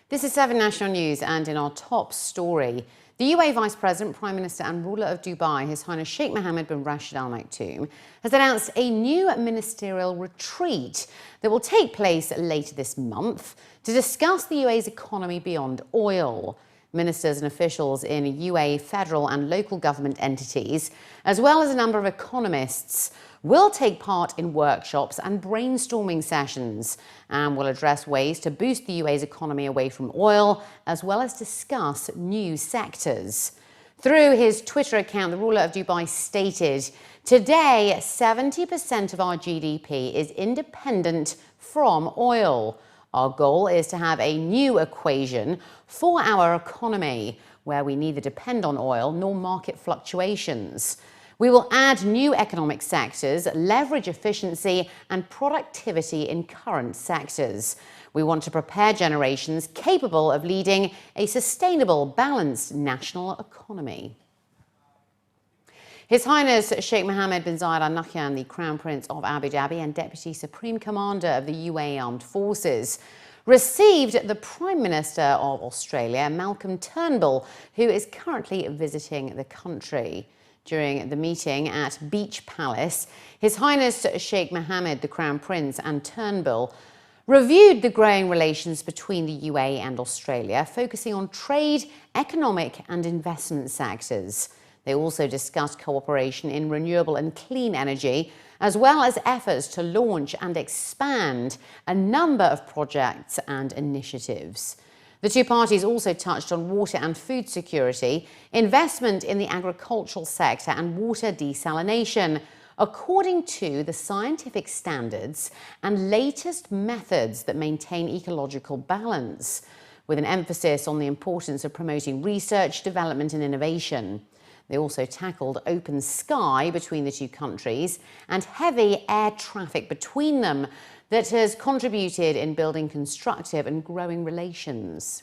This is 7 National News, and in our top story, the UAE Vice President, Prime Minister and ruler of Dubai, His Highness Sheikh Mohammed bin Rashid Al Maktoum, has announced a new ministerial retreat that will take place later this month to discuss the UAE's economy beyond oil. Ministers and officials in UAE federal and local government entities, as well as a number of economists, will take part in workshops and brainstorming sessions and will address ways to boost the UAE's economy away from oil, as well as discuss new sectors. Through his Twitter account, the ruler of Dubai stated, "Today, 70% of our GDP is independent from oil. Our goal is to have a new equation for our economy, where we neither depend on oil nor market fluctuations. We will add new economic sectors, leverage efficiency and productivity in current sectors. We want to prepare generations capable of leading a sustainable, balanced national economy." His Highness Sheikh Mohammed bin Zayed Al Nahyan, the Crown Prince of Abu Dhabi and Deputy Supreme Commander of the UAE Armed Forces, received the Prime Minister of Australia, Malcolm Turnbull, who is currently visiting the country. During the meeting at Beach Palace, His Highness Sheikh Mohammed, the Crown Prince, and Turnbull reviewed the growing relations between the UAE and Australia, focusing on trade, economic and investment sectors. They also discussed cooperation in renewable and clean energy, as well as efforts to launch and expand a number of projects and initiatives. The two parties also touched on water and food security, investment in the agricultural sector and water desalination, according to the scientific standards and latest methods that maintain ecological balance, with an emphasis on the importance of promoting research, development and innovation. They also tackled open sky between the two countries and heavy air traffic between them that has contributed in building constructive and growing relations.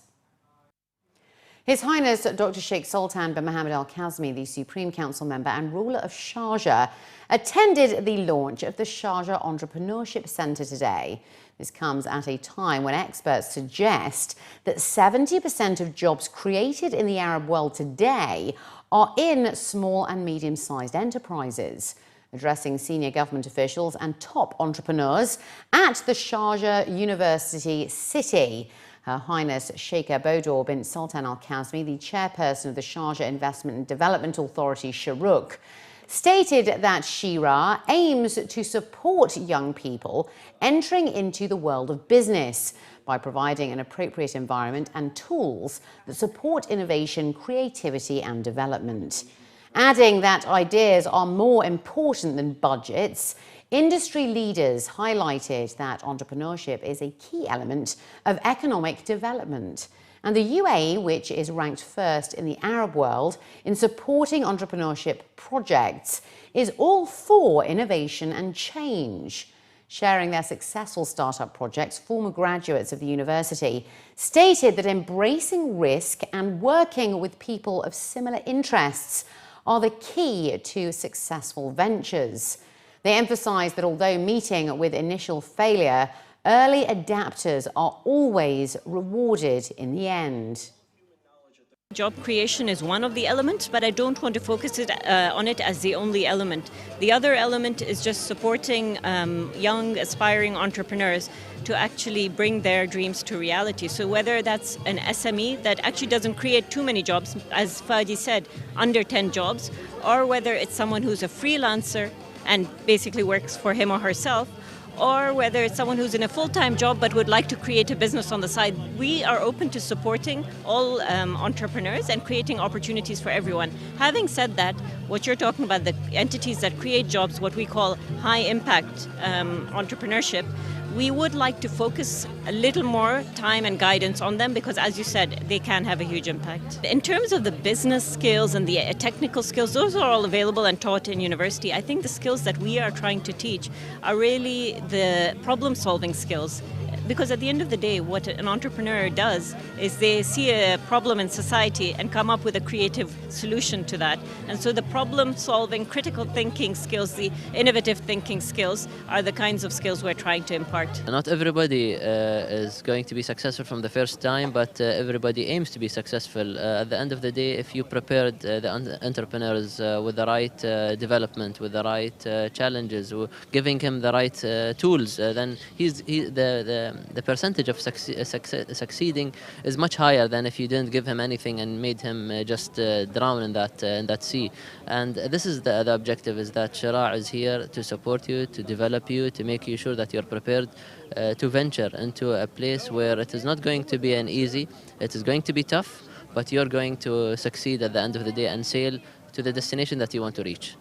His Highness Dr. Sheikh Sultan bin Mohammed Al Kazmi, the Supreme Council member and ruler of Sharjah, attended the launch of the Sharjah Entrepreneurship Centre today. This comes at a time when experts suggest that 70% of jobs created in the Arab world today are in small and medium-sized enterprises. Addressing senior government officials and top entrepreneurs at the Sharjah University City, Her Highness Sheikh Bodor bin Sultan Al Kazmi, the chairperson of the Sharjah Investment and Development Authority, Sheikh, stated that Shira aims to support young people entering into the world of business by providing an appropriate environment and tools that support innovation, creativity and development. Adding that ideas are more important than budgets, industry leaders highlighted that entrepreneurship is a key element of economic development. And the UAE, which is ranked first in the Arab world in supporting entrepreneurship projects, is all for innovation and change. Sharing their successful startup projects, former graduates of the university stated that embracing risk and working with people of similar interests are the key to successful ventures. They emphasised that although meeting with initial failure, early adapters are always rewarded in the end. Job creation is one of the elements, but I don't want to focus on it as the only element. The other element is just supporting young, aspiring entrepreneurs to actually bring their dreams to reality. So whether that's an SME that actually doesn't create too many jobs, as Fadi said, under 10 jobs, or whether it's someone who's a freelancer and basically works for him or herself, or whether it's someone who's in a full-time job but would like to create a business on the side. We are open to supporting all entrepreneurs and creating opportunities for everyone. Having said that, what you're talking about, the entities that create jobs, what we call high-impact entrepreneurship, we would like to focus a little more time and guidance on them because, as you said, they can have a huge impact. In terms of the business skills and the technical skills, those are all available and taught in university. I think the skills that we are trying to teach are really the problem-solving skills. because at the end of the day, what an entrepreneur does is they see a problem in society and come up with a creative solution to that. And so the problem solving, critical thinking skills, the innovative thinking skills are the kinds of skills we're trying to impart. Not everybody is going to be successful from the first time, but everybody aims to be successful. At the end of the day, if you prepared the entrepreneurs with the right development, with the right challenges, giving him the right tools, then the percentage of succeeding is much higher than if you didn't give him anything and made him just drown in that sea. And this is the objective, is that Shara is here to support you, to develop you, to make you sure that you're prepared to venture into a place where it is not going to be an easy, it is going to be tough, but you're going to succeed at the end of the day and sail to the destination that you want to reach.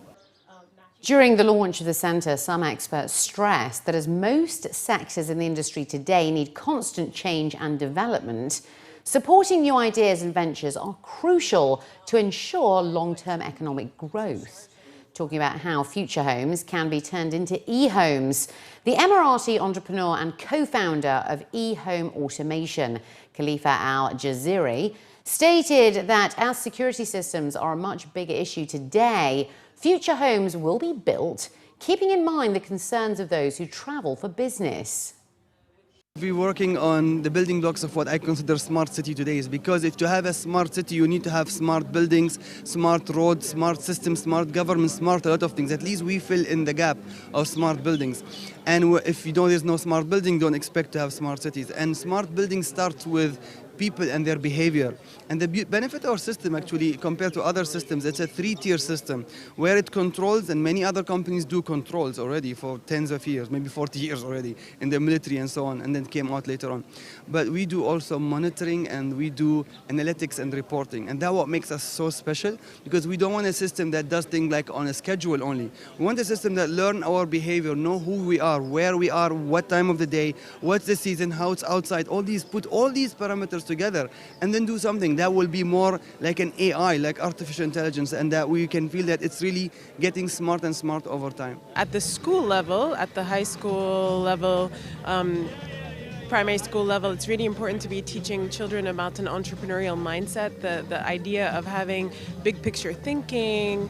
During the launch of the centre, some experts stressed that as most sectors in the industry today need constant change and development, supporting new ideas and ventures are crucial to ensure long-term economic growth. Talking about how future homes can be turned into e-homes, the Emirati entrepreneur and co-founder of e-home automation, Khalifa Al-Jaziri, stated that as security systems are a much bigger issue today, future homes will be built, keeping in mind the concerns of those who travel for business. We're working on the building blocks of what I consider smart city today, is because if to have a smart city, you need to have smart buildings, smart roads, smart systems, smart government, smart a lot of things. At least we fill in the gap of smart buildings. And if you know there's no smart building, don't expect to have smart cities. And smart building starts with people and their behavior. And the benefit of our system, actually, compared to other systems, it's a 3-tier system where it controls, and many other companies do controls already for tens of years, maybe 40 years already, in the military and so on, and then came out later on. But we do also monitoring, and we do analytics and reporting. And that's what makes us so special, because we don't want a system that does things like on a schedule only. We want a system that learns our behavior, know who we are, where we are, what time of the day, what's the season, how it's outside, put all these parameters together, and then do something that will be more like an AI, like artificial intelligence, and that we can feel that it's really getting smart and smart over time. At the school level, at the high school level, primary school level, it's really important to be teaching children about an entrepreneurial mindset, the idea of having big picture thinking,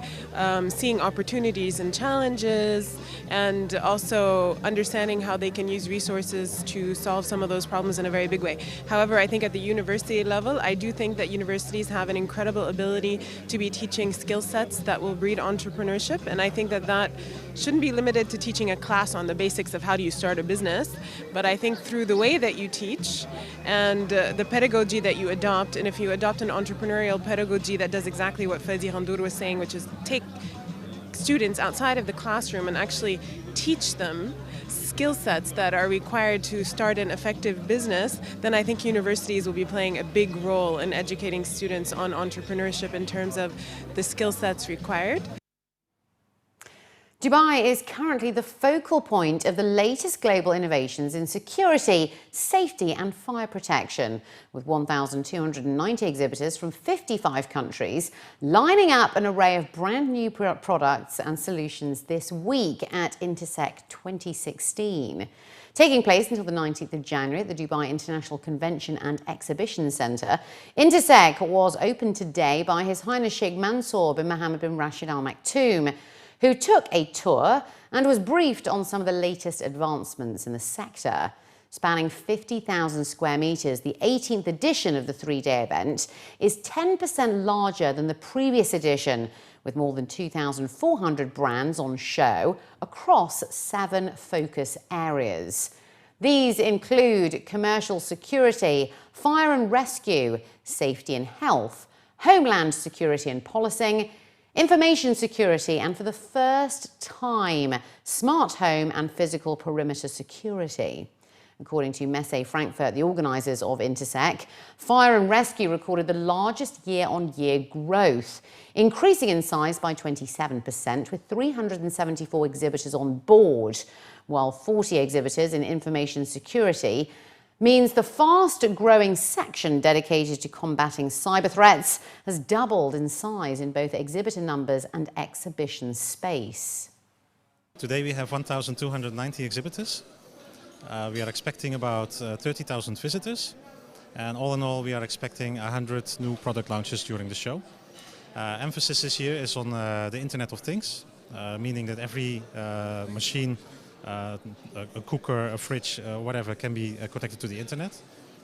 seeing opportunities and challenges, and also understanding how they can use resources to solve some of those problems in a very big way. However, I think at the university level, I do think that universities have an incredible ability to be teaching skill sets that will breed entrepreneurship, and I think that shouldn't be limited to teaching a class on the basics of how do you start a business, but I think through the way that you teach and the pedagogy that you adopt, and if you adopt an entrepreneurial pedagogy that does exactly what Fadi Ghandour was saying, which is take students outside of the classroom and actually teach them skill sets that are required to start an effective business, then I think universities will be playing a big role in educating students on entrepreneurship in terms of the skill sets required. Dubai is currently the focal point of the latest global innovations in security, safety and fire protection, with 1,290 exhibitors from 55 countries lining up an array of brand new products and solutions this week at Intersec 2016. Taking place until the 19th of January at the Dubai International Convention and Exhibition Centre, Intersec was opened today by His Highness Sheikh Mansoor bin Mohammed bin Rashid Al Maktoum, who took a tour and was briefed on some of the latest advancements in the sector. Spanning 50,000 square metres, the 18th edition of the 3-day event is 10% larger than the previous edition, with more than 2,400 brands on show across 7 focus areas. These include commercial security, fire and rescue, safety and health, homeland security and policing, information security, and for the first time, smart home and physical perimeter security. According to Messe Frankfurt, the organisers of Intersec, fire and rescue recorded the largest year-on-year growth, increasing in size by 27%, with 374 exhibitors on board, while 40 exhibitors in information security means the fast-growing section dedicated to combating cyber threats has doubled in size in both exhibitor numbers and exhibition space. Today we have 1,290 exhibitors. We are expecting about 30,000 visitors, and all in all we are expecting 100 new product launches during the show. Emphasis this year is on the Internet of Things, meaning that every machine, a cooker, a fridge, whatever, can be connected to the internet.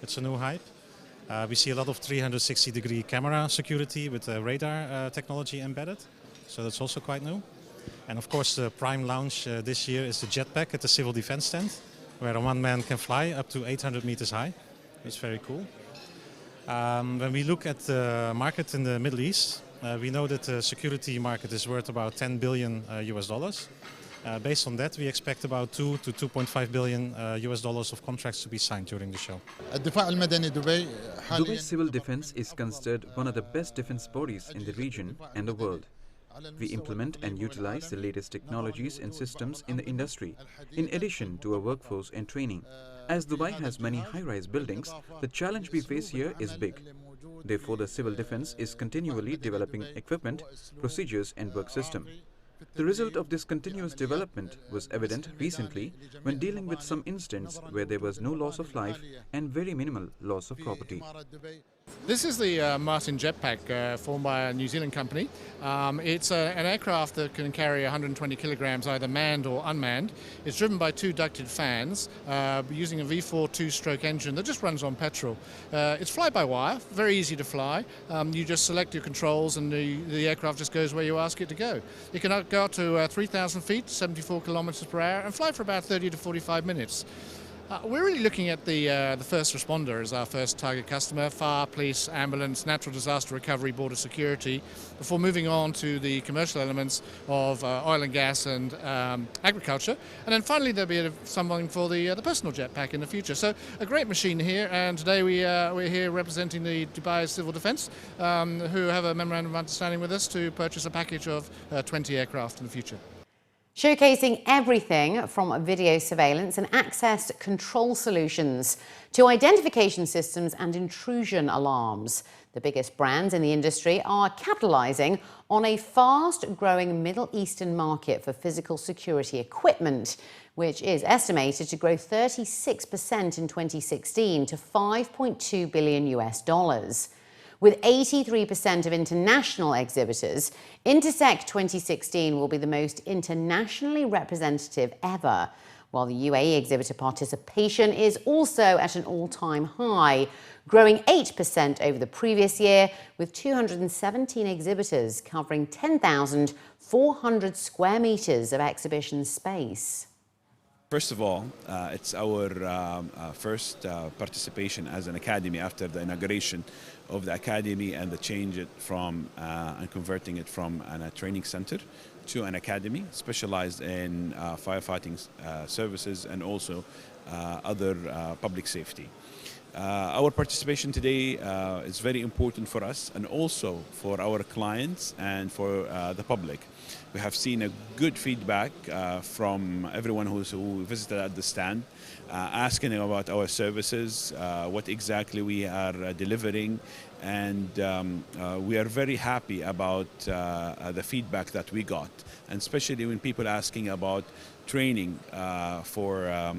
It's a new hype. We see a lot of 360-degree camera security with radar technology embedded, so that's also quite new. And of course the prime launch this year is the jetpack at the Civil Defense stand, where one man can fly up to 800 meters high. It's very cool. When we look at the market in the Middle East, we know that the security market is worth about 10 billion US dollars. Based on that, we expect about 2 to 2.5 billion US dollars of contracts to be signed during the show. Dubai Civil Defense is considered one of the best defense bodies in the region and the world. We implement and utilize the latest technologies and systems in the industry, in addition to our workforce and training. As Dubai has many high-rise buildings, the challenge we face here is big. Therefore, the civil defense is continually developing equipment, procedures and work system. The result of this continuous development was evident recently when dealing with some incidents where there was no loss of life and very minimal loss of property. This is the Martin jetpack formed by a New Zealand company. It's an aircraft that can carry 120 kilograms, either manned or unmanned. It's driven by 2 ducted fans using a V4 2-stroke engine that just runs on petrol. It's fly-by-wire, very easy to fly. You just select your controls and the aircraft just goes where you ask it to go. It can go up to 3,000 feet, 74 kilometers per hour, and fly for about 30 to 45 minutes. We're really looking at the first responder as our first target customer: fire, police, ambulance, natural disaster recovery, border security, before moving on to the commercial elements of oil and gas and agriculture. And then finally there'll be something for the personal jetpack in the future. So a great machine here, and today we're here representing the Dubai Civil Defence, who have a memorandum of understanding with us to purchase a package of 20 aircraft in the future. Showcasing everything from video surveillance and access control solutions to identification systems and intrusion alarms. The biggest brands in the industry are capitalizing on a fast-growing Middle Eastern market for physical security equipment, which is estimated to grow 36% in 2016 to 5.2 billion US dollars. With 83% of international exhibitors, Intersec 2016 will be the most internationally representative ever, while the UAE exhibitor participation is also at an all-time high, growing 8% over the previous year, with 217 exhibitors covering 10,400 square meters of exhibition space. First of all, it's our first participation as an academy after the inauguration of the academy and the change it from and converting it from a training center to an academy specialized in firefighting services and also other public safety. Our participation today is very important for us and also for our clients and for the public. We have seen a good feedback from everyone who visited at the stand, asking about our services, what exactly we are delivering, and we are very happy about the feedback that we got, and especially when people asking about training for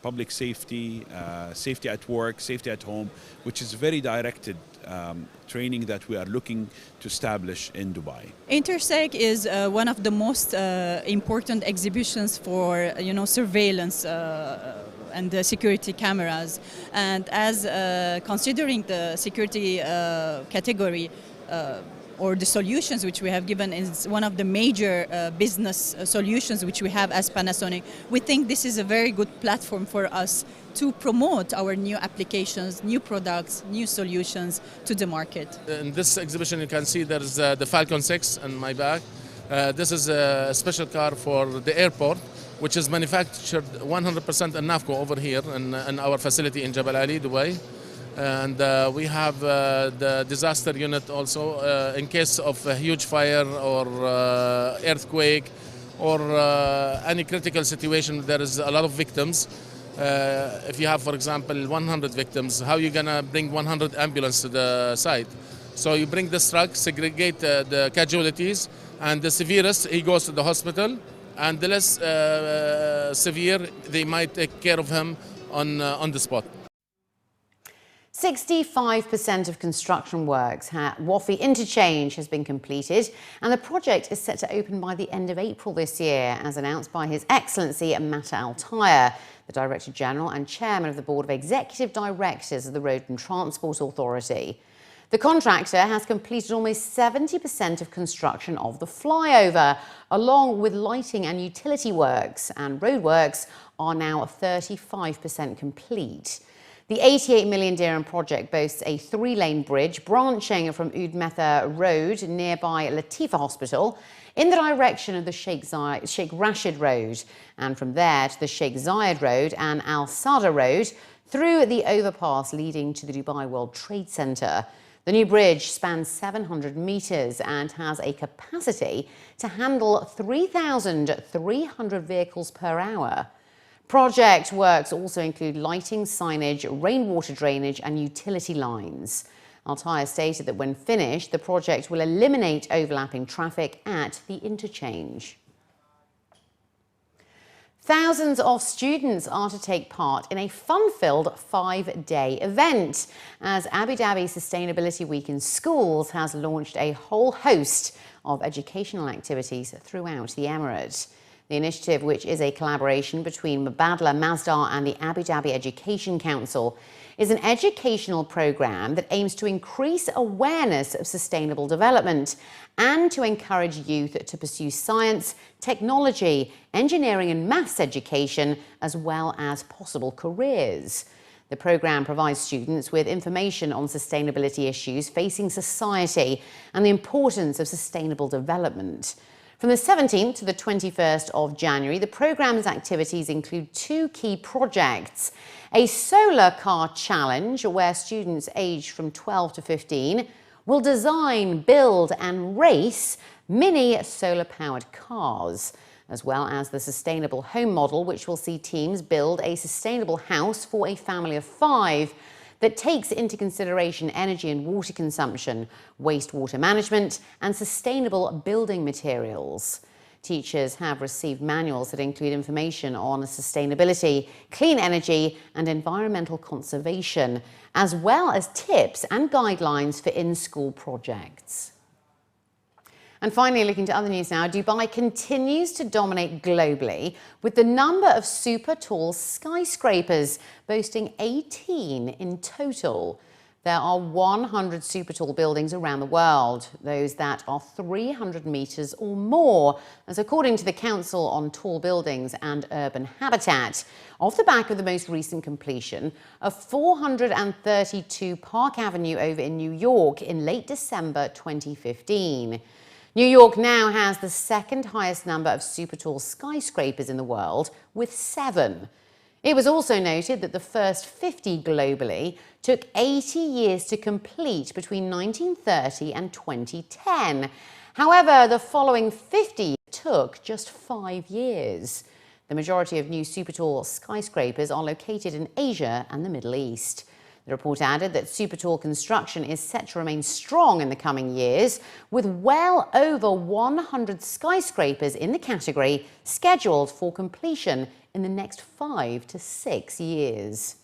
public safety, safety at work, safety at home, which is very directed training that we are looking to establish in Dubai. Intersec is one of the most important exhibitions for surveillance and the security cameras, and as considering the security category or the solutions which we have given is one of the major business solutions which we have as Panasonic. We think this is a very good platform for us to promote our new applications, new products, new solutions to the market. In this exhibition you can see there's the Falcon 6 on my back. This is a special car for the airport, which is manufactured 100% in NAFCO over here in our facility in Jebel Ali, Dubai. And we have the disaster unit also in case of a huge fire or earthquake or any critical situation. There is a lot of victims. If you have, for example, 100 victims, how are you going to bring 100 ambulances to the site? So you bring this truck, segregate the casualties, and the severest, he goes to the hospital, and the less severe, they might take care of him on the spot. 65% of construction works at Wafi Interchange has been completed, and the project is set to open by the end of April this year, as announced by His Excellency Mata Al-Taya, the Director General and Chairman of the Board of Executive Directors of the Road and Transport Authority. The contractor has completed almost 70% of construction of the flyover, along with lighting and utility works, and roadworks are now 35% complete. The 88 million dirham project boasts a 3-lane bridge branching from Oud Metha Road nearby Latifa Hospital in the direction of the Sheikh Rashid Road, and from there to the Sheikh Zayed Road and Al Sada Road through the overpass leading to the Dubai World Trade Centre. The new bridge spans 700 metres and has a capacity to handle 3,300 vehicles per hour. Project works also include lighting, signage, rainwater drainage and utility lines. Al-Taya stated that when finished, the project will eliminate overlapping traffic at the interchange. Thousands of students are to take part in a fun-filled 5-day event, as Abu Dhabi Sustainability Week in Schools has launched a whole host of educational activities throughout the Emirate. The initiative, which is a collaboration between Mubadala Masdar and the Abu Dhabi Education Council, is an educational program that aims to increase awareness of sustainable development and to encourage youth to pursue science, technology, engineering and maths education, as well as possible careers. The program provides students with information on sustainability issues facing society and the importance of sustainable development. From the 17th to the 21st of January, the programme's activities include 2 key projects: a solar car challenge, where students aged from 12 to 15 will design, build and race mini solar-powered cars, as well as the sustainable home model, which will see teams build a sustainable house for a family of 5 that takes into consideration energy and water consumption, wastewater management, and sustainable building materials. Teachers have received manuals that include information on sustainability, clean energy, and environmental conservation, as well as tips and guidelines for in-school projects. And finally, looking to other news now, Dubai continues to dominate globally with the number of super tall skyscrapers, boasting 18 in total. There are 100 super tall buildings around the world, those that are 300 metres or more, as according to the Council on Tall Buildings and Urban Habitat, off the back of the most recent completion of 432 Park Avenue over in New York in late December 2015. New York now has the second highest number of super tall skyscrapers in the world, with 7. It was also noted that the first 50 globally took 80 years to complete between 1930 and 2010. However, the following 50 took just 5 years. The majority of new super tall skyscrapers are located in Asia and the Middle East. The report added that super tall construction is set to remain strong in the coming years, with well over 100 skyscrapers in the category scheduled for completion in the next 5 to 6 years.